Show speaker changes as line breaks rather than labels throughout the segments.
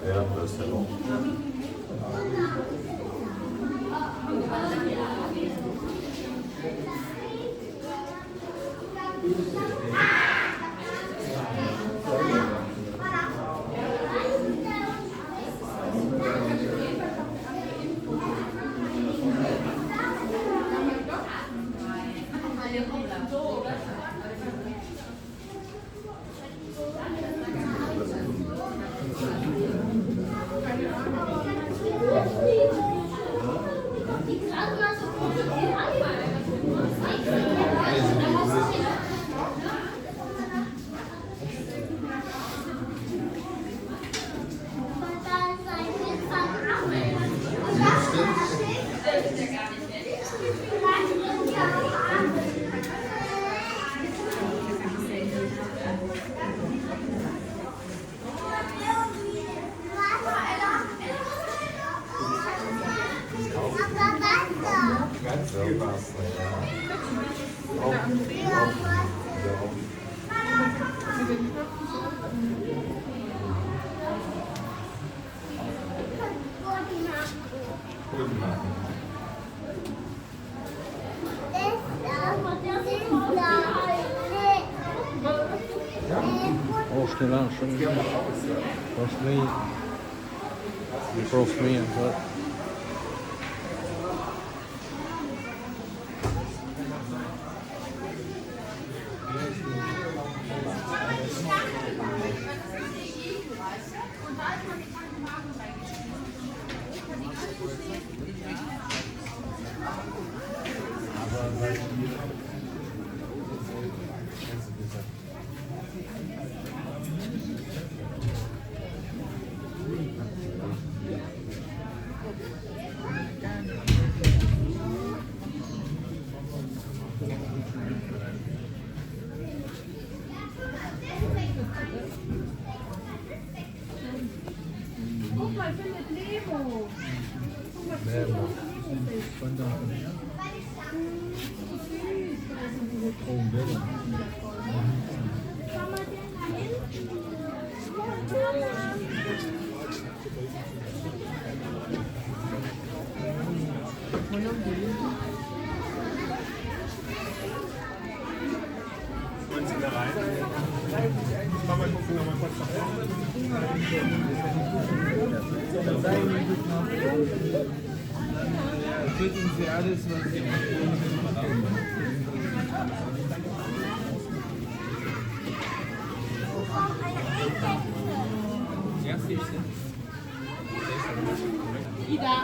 Ja, das ist ja noch.
Është një lanë shumë për fëmijë, për fëmijë,
Wollen Sie da rein? Mal gucken, nochmal kurz nach vorne.
Töten Sie alles, was Sie
Ida.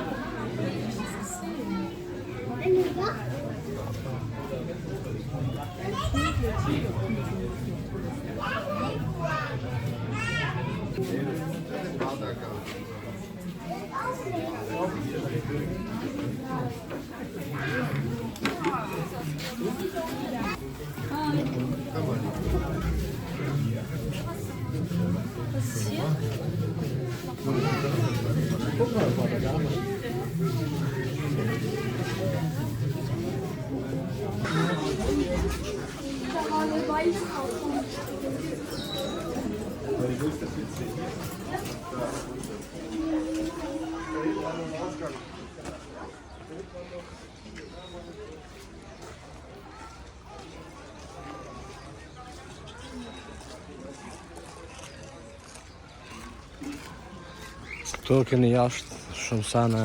Këtu keni jashtë shumë sene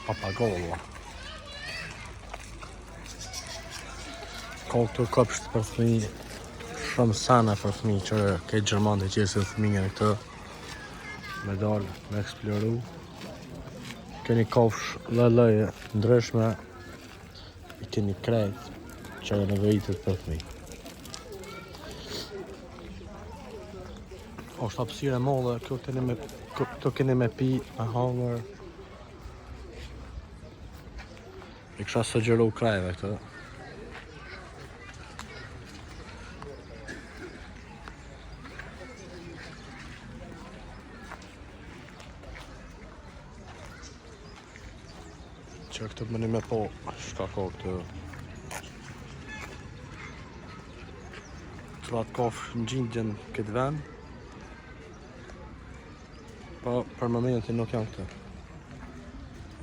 papagolla. Ka këtu kopsht për fëmijë, shumë sene për fëmijë që ke Gjermanë të qesin fëmijën këtu me dalë, me eksploru. Keni kafsh lloj ndryshme I keni krejt që e nevojitet për fëmij. Është hapësirë e madhe, këtu keni me pi, me hangër. I kisha sugjeru krajve këtë. Që këtë mëni me po, shka ko këtë. Cilat kafë në gjindjen këtë vend. Po, për momentin nuk janë këtë.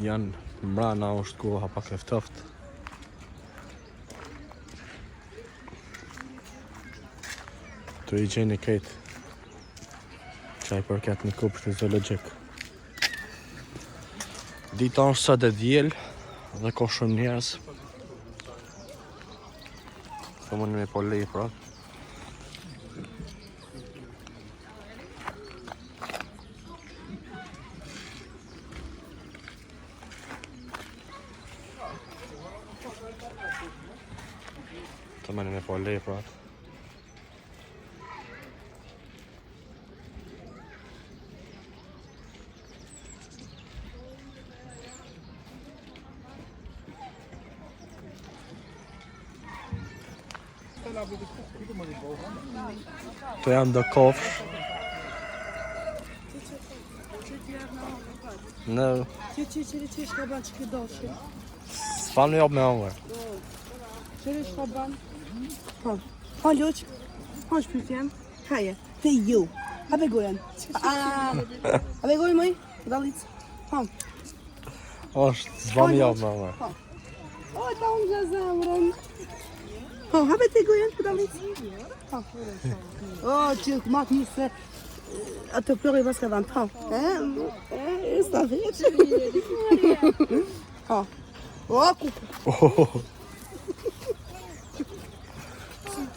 Janë mrana është koha pak e ftoftë. Tu i gjeni këtë që i përket në kupshtin zoologjik. Dita është sot e diel dhe ka shumë njerëz. Të mundi me po lej pra. Të mundi me po lej pra. To janë do kofsh. Në
Që shka ban që këdoshi?
s'fam në jobë me hangër.
Që shka ban? Po. Po, Luq. Po, shpytjem. Haje. Te ju. A begojen. A begojen, moj? Dalic. Po.
Është s'fam në jobë me hangër.
O, ta unë nga zemrën. Po, habe te gojen, Dalic? Po. O, që matë njëse atë plori pas ka dhanë. Po. Sta veç. Po. O, kuku.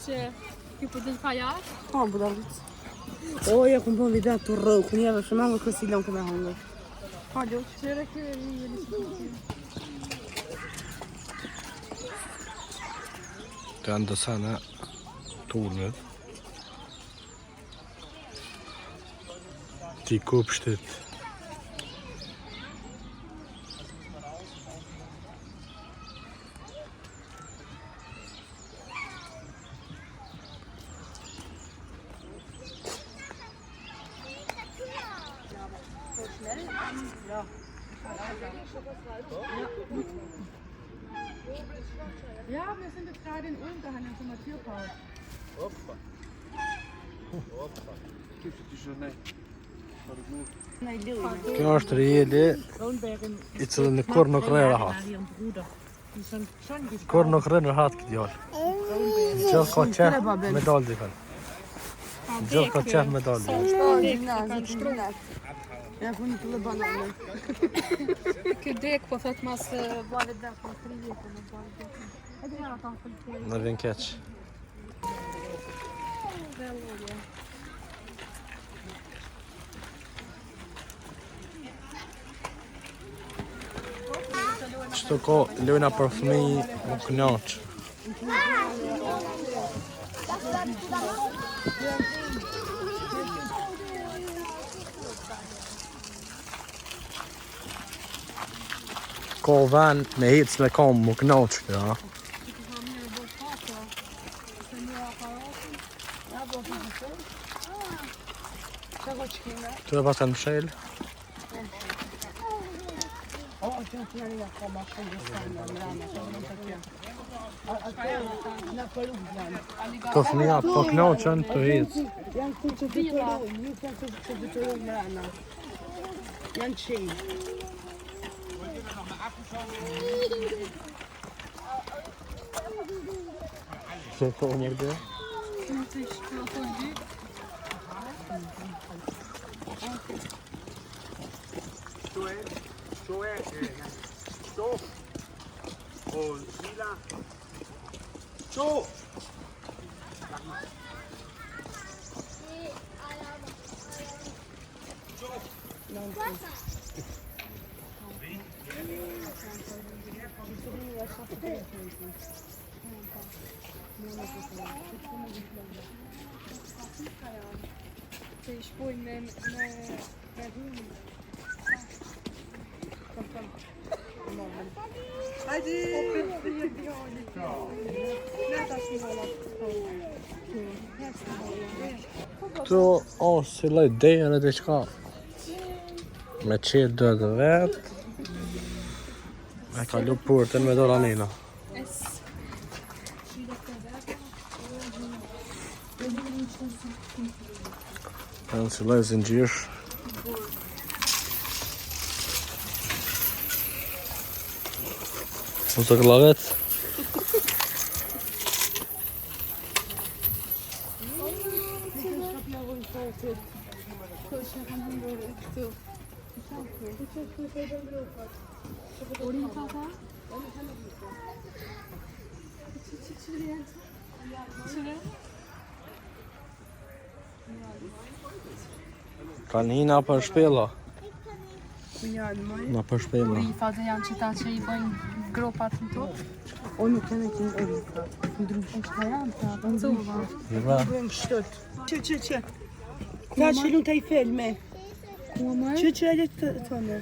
Që ki po del pa jashtë?
Po, Dalic. O, ja ku më bën video të rrëu, ku njeve shumë më kësilon këme hangër. Po, Luq.
Qëre kë një një
Të janë dësane turnët. Ti kupshtit.
Ja, wir sind jetzt gerade in Ulm gehandelt zum Tierpark.
Kjo është rjeli i cili në kur nuk rre rahat. Kur nuk rre në rahat këtë djallë. Gjithë ka qef me dalë dikën. Gjithë ka qef me dalë dikën.
O, gjimnaz. Ja, ku një të le banane.
Ky dek po thot mas bale dek në 3 vjetë në bale dek. Edhe ja ta në
Në vjen keq. Qëto ko lojna për fëmij më kënaq. Ko van me hic me kom më kënaq këtë, ha? Tu e pas kanë mshel?
O, që në fjeri ja ka ma shumë gjësën në mrana, që në të kjo. Atë në përru janë.
Ko fëmija po kënaqën të hic.
Janë këtu që të përru, një janë këtu që të përru mrana. Janë qejnë.
Se ko mërde?
Të i shpojnë me rrumë.
Hajde!
Këtu është si lloj dere diçka. Me qetë dërë dhe vetë. Me kalu portën me doranina. Janë si lloj zinxhirsh. Mos e klavet. Kanë hina për shpella. Na për shpella.
Rifat janë qëta që i bëjnë gropat në tokë.
O nuk kanë që në rrita.
Ndryshme që janë të cova.
Jeva.
Bëjmë shtët. Që. Ta që lunë të i felme.
Ku më?
Që edhe të tonë.